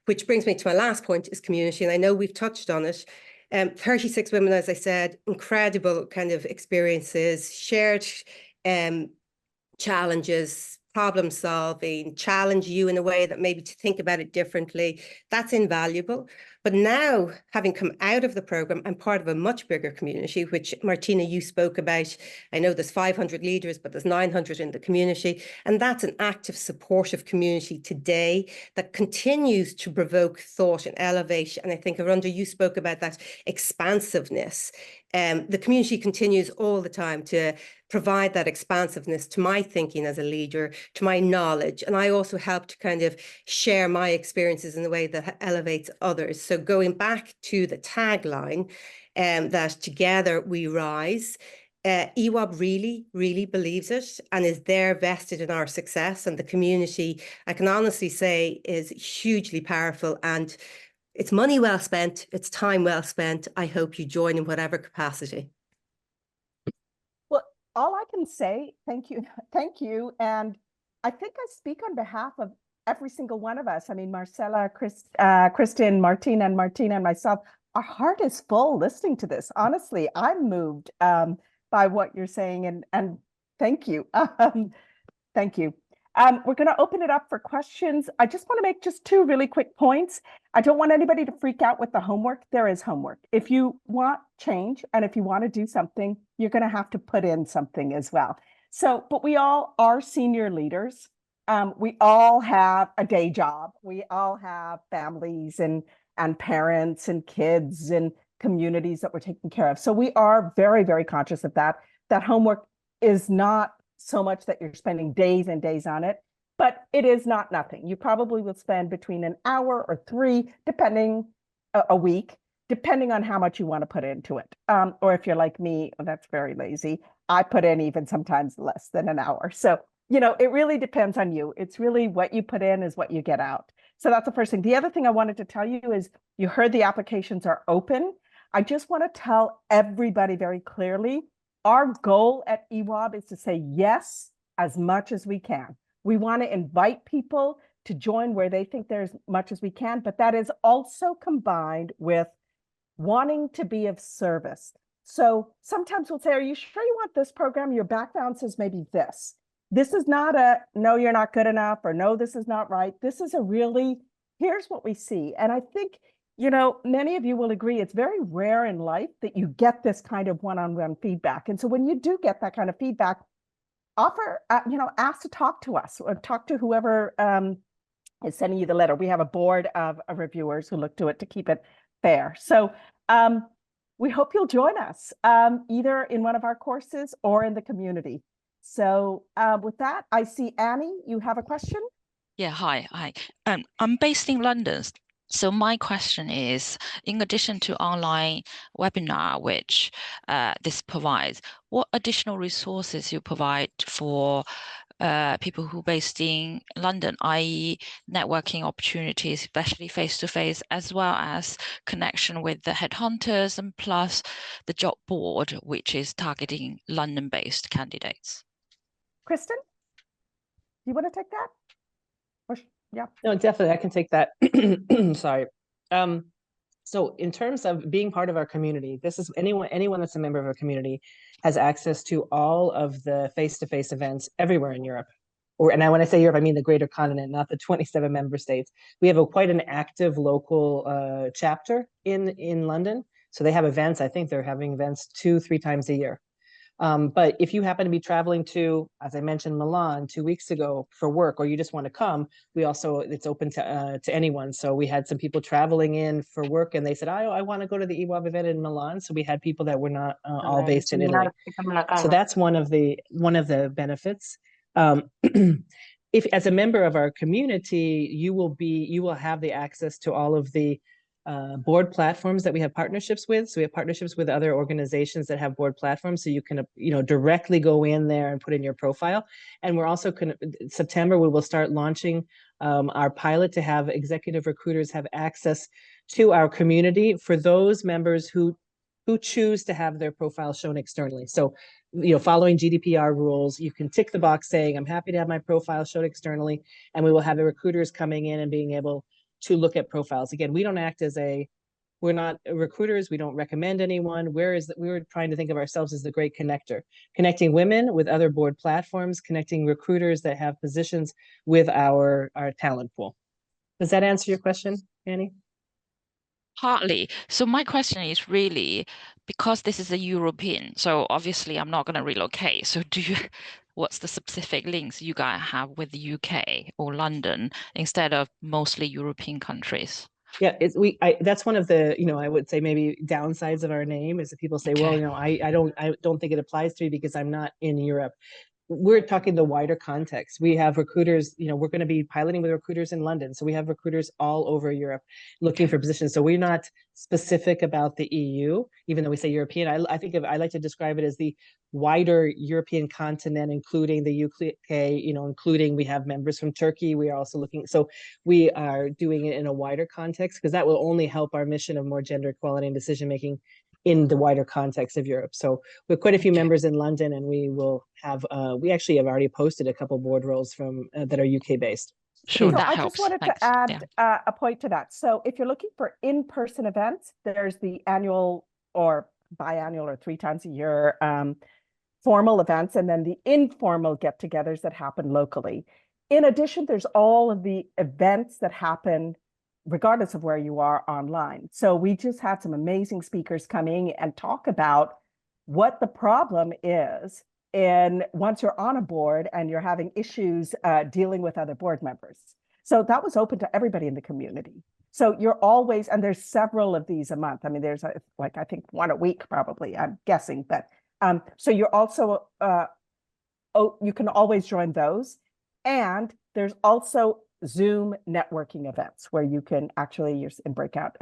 Which brings me to my last point, is community. And I know we've touched on it. 36 women, as I said, incredible kind of experiences, shared challenges, problem solving, challenge you in a way that maybe to think about it differently. That's invaluable. But now, having come out of the program, I'm part of a much bigger community, which Martina, you spoke about. I know there's 500 leaders, but there's 900 in the community. And that's an active, supportive community today that continues to provoke thought and elevate. And I think, Arunda, you spoke about that expansiveness. The community continues all the time to provide that expansiveness to my thinking as a leader, to my knowledge. And I also help to kind of share my experiences in a way that elevates others. So going back to the tagline, that together we rise, EWOB really believes it and is there vested in our success. And the community, I can honestly say, is hugely powerful, and it's money well spent, it's time well spent. I hope you join in whatever capacity. Well, all I can say, thank you. And I think I speak on behalf of every single one of us. I mean, Marcella, Kristen, Martina, and myself, our heart is full listening to this. Honestly, I'm moved by what you're saying, and thank you. Thank you. We're going to open it up for questions. I just want to make just two really quick points. I don't want anybody to freak out with the homework. There is homework. If you want change and if you want to do something, you're going to have to put in something as well. So, but we all are senior leaders. We all have a day job. We all have families and parents and kids and communities that we're taking care of. So we are very conscious of that. That homework is not so much that you're spending days and days on it, but it is not nothing. You probably will spend between an hour or 3, depending a week, depending on how much you want to put into it. Or if you're like me, that's very lazy. I put in even sometimes less than an hour. So, you know, it really depends on you. It's really what you put in is what you get out. So that's the first thing. The other thing I wanted to tell you is you heard the applications are open. I just want to tell everybody very clearly, our goal at EWOB is to say yes as much as we can. We want to invite people to join where they think there's much as we can, but that is also combined with wanting to be of service. So sometimes we'll say, are you sure you want this program? Your background says maybe this. This is not a, no, you're not good enough, or no, this is not right. This is a really, here's what we see. And I think, you know, many of you will agree, it's very rare in life that you get this kind of one-on-one feedback. And so when you do get that kind of feedback, offer, ask to talk to us or talk to whoever is sending you the letter. We have a board of reviewers who look to it to keep it fair. So we hope you'll join us either in one of our courses or in the community. So with that, I see Annie, you have a question? Yeah, hi. I'm based in London. So my question is, in addition to online webinar, which this provides, what additional resources you provide for people who are based in London, i.e. networking opportunities, especially face-to-face, as well as connection with the headhunters and plus the job board, which is targeting London-based candidates? Kristen, do you want to take that? Or, yeah. No, definitely, I can take that. Sorry. So in terms of being part of our community, this is anyone that's a member of our community has access to all of the face-to-face events everywhere in Europe. And when I say Europe, I mean the greater continent, not the 27 member states. We have quite an active local chapter in London. So they have events. I think they're having events 2-3 times a year. But if you happen to be traveling to, as I mentioned, Milan 2 weeks ago for work, or you just want to come, it's open to anyone. So we had some people traveling in for work, and they said, I want to go to the EWOB event in Milan. So we had people that were not all based in Italy. So that's one of the benefits. If as a member of our community, you will have the access to all of the board platforms that we have partnerships with. So we have partnerships with other organizations that have board platforms. So you can, directly go in there and put in your profile. And we're also September, we will start launching our pilot to have executive recruiters have access to our community for those members who choose to have their profile shown externally. So, following GDPR rules, you can tick the box saying, I'm happy to have my profile shown externally, and we will have the recruiters coming in and being able to look at profiles. Again, we don't act we're not recruiters. We don't recommend anyone. We were trying to think of ourselves as the great connector, connecting women with other board platforms, connecting recruiters that have positions with our talent pool. Does that answer your question, Annie? Partly. So my question is really, because this is a European, so obviously I'm not going to relocate. So what's the specific links you guys have with the UK or London instead of mostly European countries? Yeah, that's one of the, I would say maybe downsides of our name is that people say, well, I don't think it applies to me because I'm not in Europe. We're talking the wider context. We have recruiters, we're going to be piloting with recruiters in London. So we have recruiters all over Europe looking for positions. So we're not specific about the EU, even though we say European. I think I like to describe it as the wider European continent, including the UK, including we have members from Turkey. We are also looking, so we are doing it in a wider context because that will only help our mission of more gender equality and decision-making in the wider context of Europe. So we have quite a few members in London, and we will have, we actually have already posted a couple board roles from that are UK based. Sure, so that I helps. just wanted Thanks. to add a point to that. So if you're looking for in-person events, there's the annual or biannual or 3 times a year formal events, and then the informal get-togethers that happen locally. In addition, there's all of the events that happen regardless of where you are online. So we just had some amazing speakers coming and talk about what the problem is in once you're on a board and you're having issues dealing with other board members. So that was open to everybody in the community. So you're always, and there's several of these a month. I mean, there's I think one a week probably, I'm guessing, but so you're also, you can always join those. And there's also Zoom networking events where you can actually use in breakout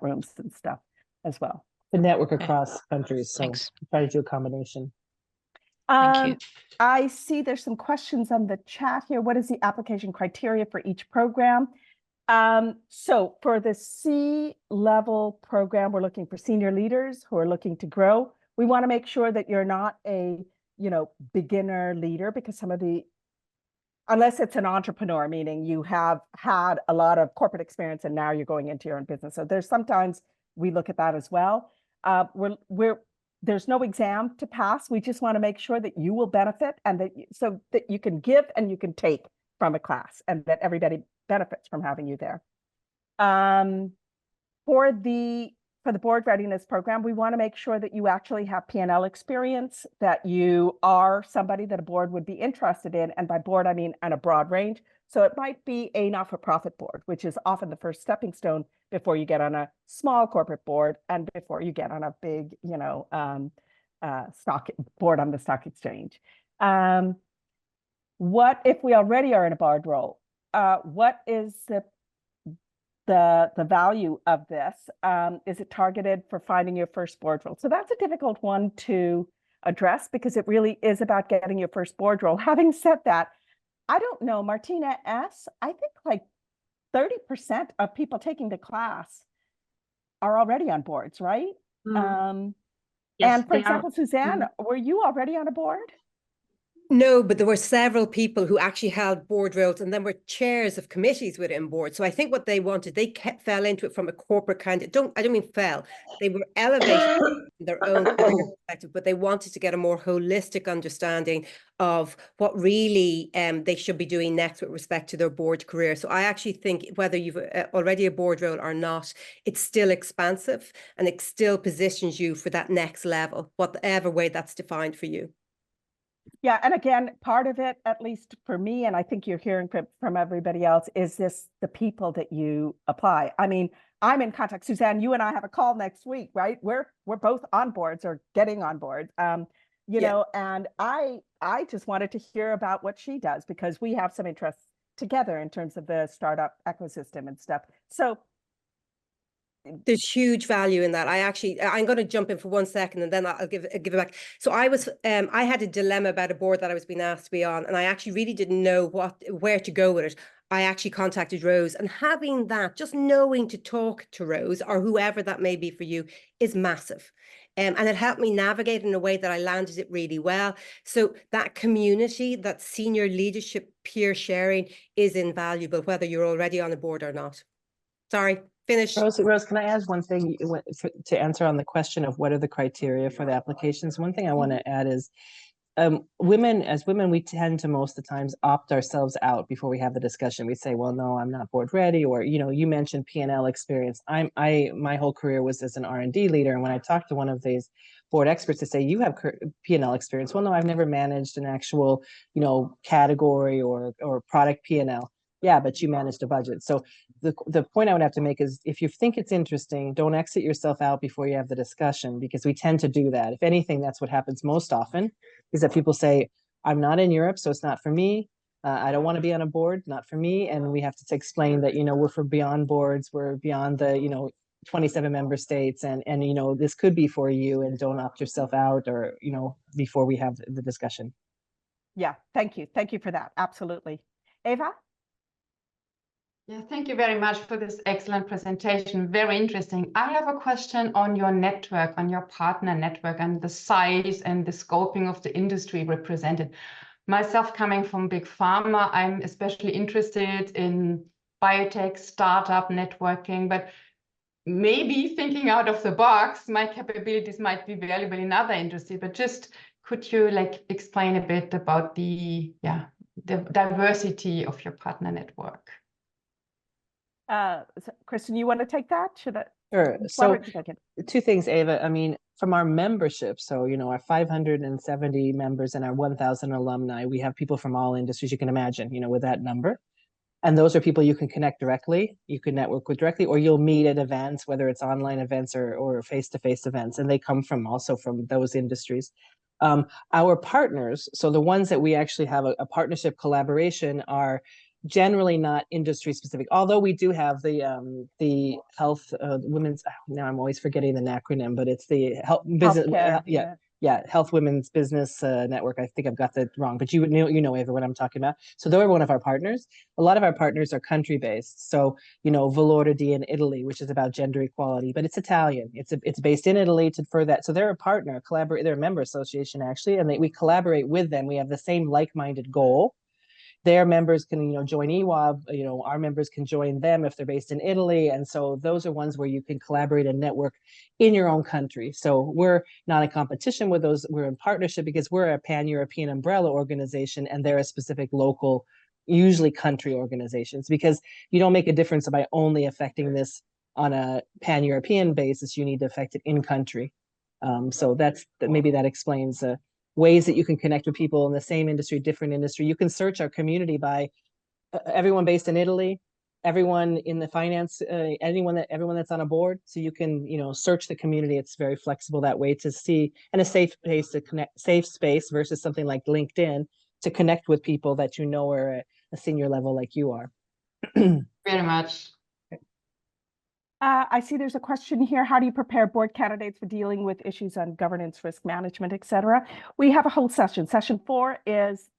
rooms and stuff as well. The network across countries. So Thanks. try to do a combination. Thank you. I see there's some questions on the chat here. What is the application criteria for each program? So for the C-level program, we're looking for senior leaders who are looking to grow. We want to make sure that you're not a, beginner leader, because some of the, unless it's an entrepreneur, meaning you have had a lot of corporate experience and now you're going into your own business. So there's sometimes we look at that as well. There's no exam to pass. We just want to make sure that you will benefit and so that you can give and you can take from a class and that everybody benefits from having you there. For the board readiness program, we want to make sure that you actually have P&L experience, that you are somebody that a board would be interested in. And by board, I mean on a broad range. So it might be a not-for-profit board, which is often the first stepping stone before you get on a small corporate board and before you get on a big, stock board on the stock exchange. What if we already are in a board role? What is the value of this? Is it targeted for finding your first board role? So that's a difficult one to address because it really is about getting your first board role. Having said that, I don't know, Martina S., I think like 30% of people taking the class are already on boards, right? Yes, and for example, Suzanne, were you already on a board? No, but there were several people who actually held board roles and then were chairs of committees within board. So I think what they wanted, they fell into it from a corporate kind of, I don't mean fell, they were elevated in their own perspective, but they wanted to get a more holistic understanding of what really they should be doing next with respect to their board career. So I actually think whether you've already a board role or not, it's still expansive and it still positions you for that next level, whatever way that's defined for you. Yeah, and again, part of it, at least for me, and I think you're hearing from everybody else, is the people that you apply. I mean, I'm in contact. Suzanne, you and I have a call next week, right? We're both on boards or getting on board. You know, and I just wanted to hear about what she does because we have some interests together in terms of the startup ecosystem and stuff. So there's huge value in that. I'm going to jump in for 1 second and then I'll give it back. So I had a dilemma about a board that I was being asked to be on, and I actually really didn't know where to go with it. I actually contacted Rose, and having that, just knowing to talk to Rose or whoever that may be for you is massive. And it helped me navigate in a way that I landed it really well. So that community, that senior leadership peer sharing is invaluable, whether you're already on a board or not. Sorry. Finish. Rose, can I add one thing to answer on the question of what are the criteria for the applications? One thing I want to add is women, we tend to most of the times opt ourselves out before we have the discussion. We say, well, no, I'm not board ready. Or, you mentioned P&L experience. My whole career was as an R&D leader. And when I talked to one of these board experts to say, you have P&L experience. Well, no, I've never managed an actual, category or product P&L. Yeah, but you managed a budget. So the point I would have to make is, if you think it's interesting, don't exit yourself out before you have the discussion, because we tend to do that. If anything, that's what happens most often, is that people say, I'm not in Europe, so it's not for me. I don't want to be on a board, not for me. And we have to explain that, we're for beyond boards, we're beyond the, 27 member states, and this could be for you, and don't opt yourself out, or, before we have the discussion. Yeah, thank you. Thank you for that. Absolutely. Eva? Yeah, thank you very much for this excellent presentation. Very interesting. I have a question on your network, on your partner network, and the size and the scoping of the industry represented. Myself, coming from big pharma, I'm especially interested in biotech, startup networking, but maybe thinking out of the box, my capabilities might be valuable in other industries. But just could you explain a bit about the diversity of your partner network? Kristen, you want to take that? Should I? Sure. So two things, Ava. I mean, from our membership, so, our 570 members and our 1,000 alumni, we have people from all industries you can imagine, with that number. And those are people you can connect directly, you can network with directly, or you'll meet at events, whether it's online events or face-to-face events, and they come also from those industries. Our partners, so the ones that we actually have a partnership collaboration, are generally not industry specific, although we do have the health women's, now I'm always forgetting the acronym, but it's the health business, Health Women's Business Network. I think I've got that wrong, but you know Ava, what I'm talking about. So they're one of our partners. A lot of our partners are country based. So, Valore D in Italy, which is about gender equality, but it's Italian. It's based in Italy for that. So they're a partner, they're a member association actually, and we collaborate with them. We have the same like-minded goal. Their members can, join EWOB, our members can join them if they're based in Italy. And so those are ones where you can collaborate and network in your own country. So we're not in competition with those. We're in partnership because we're a pan-European umbrella organization, and they're a specific local, usually country organizations, because you don't make a difference by only affecting this on a pan-European basis. You need to affect it in country. So maybe that explains ways that you can connect with people in the same industry, different industry. You can search our community by everyone based in Italy, everyone in the finance, everyone that's on a board. So you can, search the community. It's very flexible that way to see, and a safe place to connect, safe space versus something like LinkedIn to connect with people that are at a senior level like you are. Very much. I see there's a question here. How do you prepare board candidates for dealing with issues on governance, risk management, et cetera? We have a whole session. Session 4 is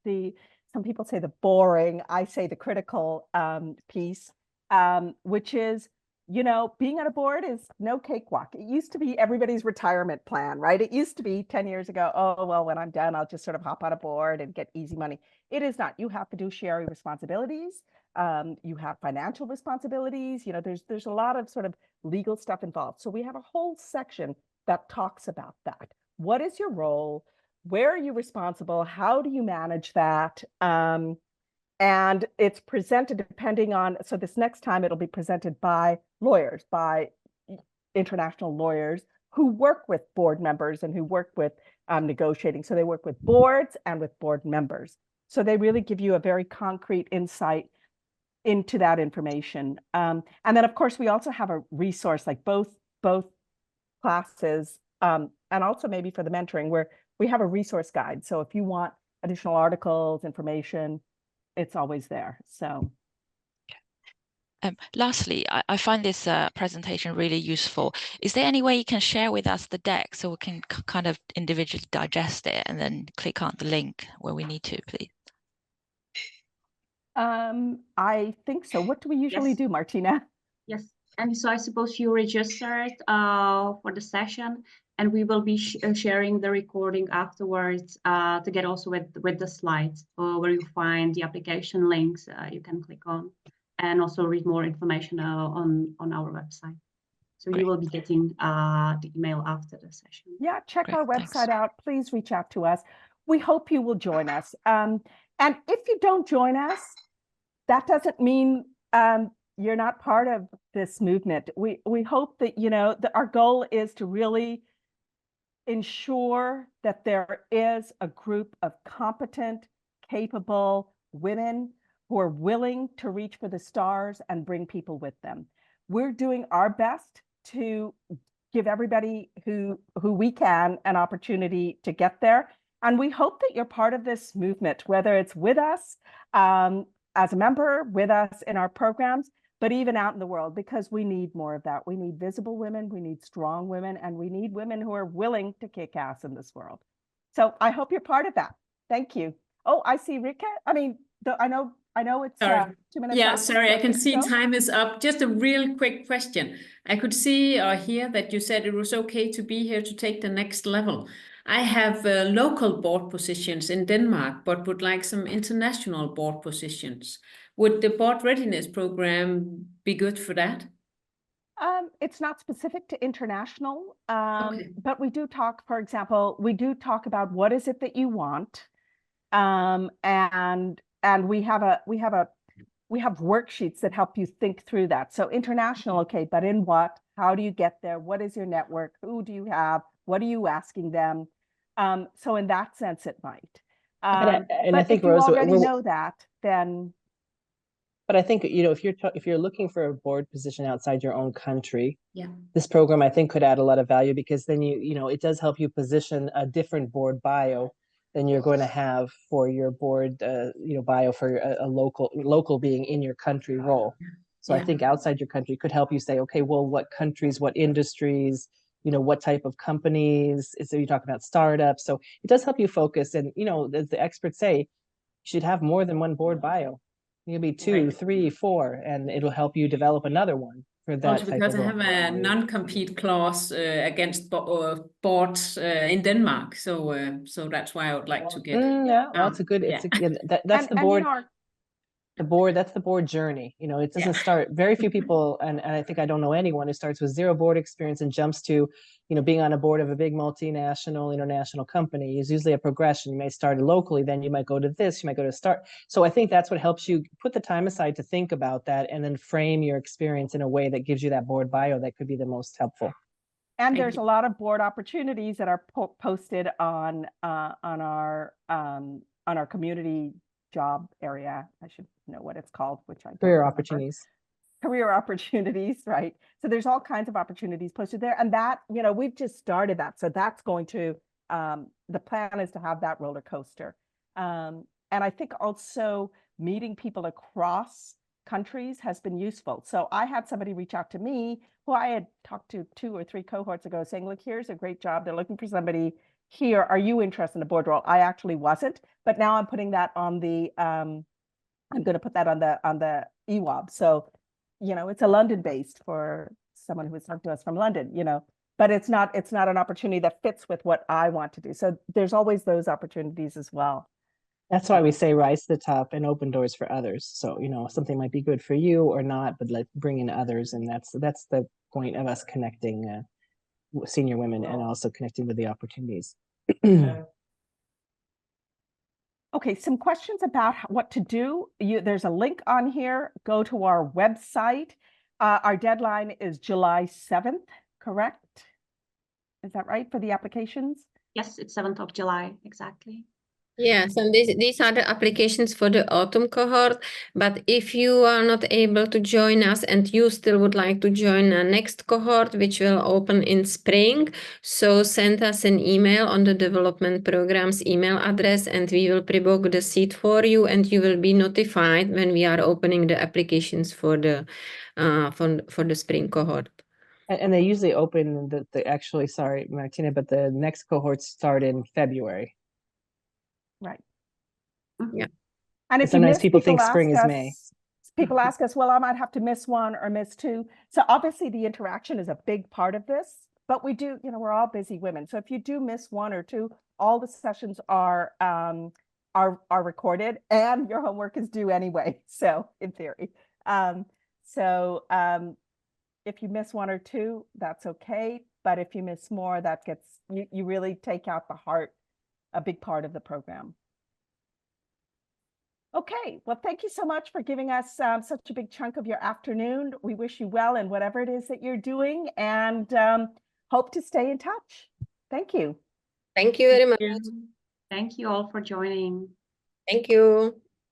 some people say the boring, I say the critical piece, which is, being on a board is no cakewalk. It used to be everybody's retirement plan, right? It used to be 10 years ago, oh, well, when I'm done, I'll just sort of hop on a board and get easy money. It is not. You have fiduciary responsibilities. You have financial responsibilities. There's a lot of sort of legal stuff involved. So we have a whole section that talks about that. What is your role? Where are you responsible? How do you manage that? And it's presented depending on, so this next time it'll be presented by lawyers, by international lawyers who work with board members and who work with negotiating. So they work with boards and with board members. So they really give you a very concrete insight into that information. And then of course, we also have a resource like both classes and also maybe for the mentoring, where we have a resource guide. So if you want additional articles, information, it's always there. So. Lastly, I find this presentation really useful. Is there any way you can share with us the deck so we can kind of individually digest it and then click on the link where we need to, please? I think so. What do we usually do, Martina? Yes, and so I suppose you registered for the session, and we will be sharing the recording afterwards to get also with the slides where you find the application links you can click on, and also read more information on our website. So Great. You will be getting the email after the session. Yeah, check Great, our website out. Please reach out to us. we hope you will join us. And if you don't join us, that doesn't mean you're not part of this movement. We hope that, you know, that our goal is to really ensure that there is a group of competent, capable women who are willing to reach for the stars and bring people with them. We're doing our best to give everybody who we can an opportunity to get there. And we hope that you're part of this movement, whether it's with us as a member, with us in our programs, but even out in the world, because we need more of that. We need visible women, we need strong women, and we need women who are willing to kick ass in this world. So I hope you're part of that. Thank you. Oh, I see Rika. I mean, I know it's 2 minutes. Yeah, up. sorry, I can see So? time is up. Just a real quick question. I could see or hear that you said it was okay to be here to take the next level. I have local board positions in Denmark, but would like some international board positions. Would the board readiness program be good for that? It's not specific to international, Okay. but we do talk, for example, we do talk about what is it that you want. And we have worksheets that help you think through that. So international, okay, but in what? How do you get there? What is your network? Who do you have? What are you asking them? So in that sense, it might. And but I think, if you Rose, already know that, then. But I think, you know, if you're looking for a board position outside your own country, Yeah. this program I think could add a lot of value, because then you know it does help you position a different board bio than you're going to have for your board bio for a local being in your country role. So I think outside your country could help you say, okay, well, what countries, what industries, you know, what type of companies? So you talk about startups. So it does help you focus. And, you know, as the experts say, you should have more than one board bio. You'll be 2, 3, 4, and it'll help you develop another one for that Also type because of I have a non-compete clause against boards in Denmark, so that's why I would like to get. Yeah, well, it's a good. It's that's the board. That's the board journey. You know, it doesn't start. Very few people, and I think I don't know anyone who starts with 0 board experience and jumps to, you know, being on a board of a big multinational, international company. Is usually a progression. You may start locally, then you might go to this, you might go to start. So I think that's what helps you put the time aside to think about that, and then frame your experience in a way that gives you that board bio that could be the most helpful. And there's a lot of board opportunities that are posted on our community job area. I should know what it's called, which I don't remember. Career opportunities, right? So there's all kinds of opportunities posted there, and that, you know, we've just started that. So that's going to the plan is to have that roller coaster, and I think also meeting people across countries has been useful. So I had somebody reach out to me who I had talked to 2 or 3 cohorts ago, saying, look, here's a great job. They're looking for somebody here. Are you interested in a board role? I actually wasn't, but now I'm putting that on the, I'm going to put that on the EWOB. So, you know, it's a London based for someone who was talking to us from London, you know, but it's not an opportunity that fits with what I want to do. So there's always those opportunities as well. That's why we say rise to the top and open doors for others. So, you know, something might be good for you or not, but like bring in others. And that's the point of us connecting senior women and also connecting with the opportunities. Okay, some questions about what to do. There's a link on here. Go to our website. Our deadline is July 7th, correct? Is that right for the applications? Yes, it's 7th of July, exactly. Yes, and these are the applications for the autumn cohort. But if you are not able to join us and you still would like to join the next cohort, which will open in spring, so send us an email on the development program's email address, and we will pre-book the seat for you, and you will be notified when we are opening the applications for the spring cohort. And they usually open actually, sorry, Martina, but the next cohorts start in February. Right. Yeah. And if sometimes people think spring is May. People ask us, well, I might have to miss 1 or miss 2. So obviously the interaction is a big part of this, but we do, you know, we're all busy women. So if you do miss 1 or 2, all the sessions are recorded and your homework is due anyway. So in theory, if you miss 1 or 2, that's okay. But if you miss more, that gets, you really take out the heart a big part of the program. Okay, well, thank you so much for giving us such a big chunk of your afternoon. We wish you well in whatever it is that you're doing, and hope to stay in touch. Thank you. Thank you very much. Thank you all for joining. Thank you.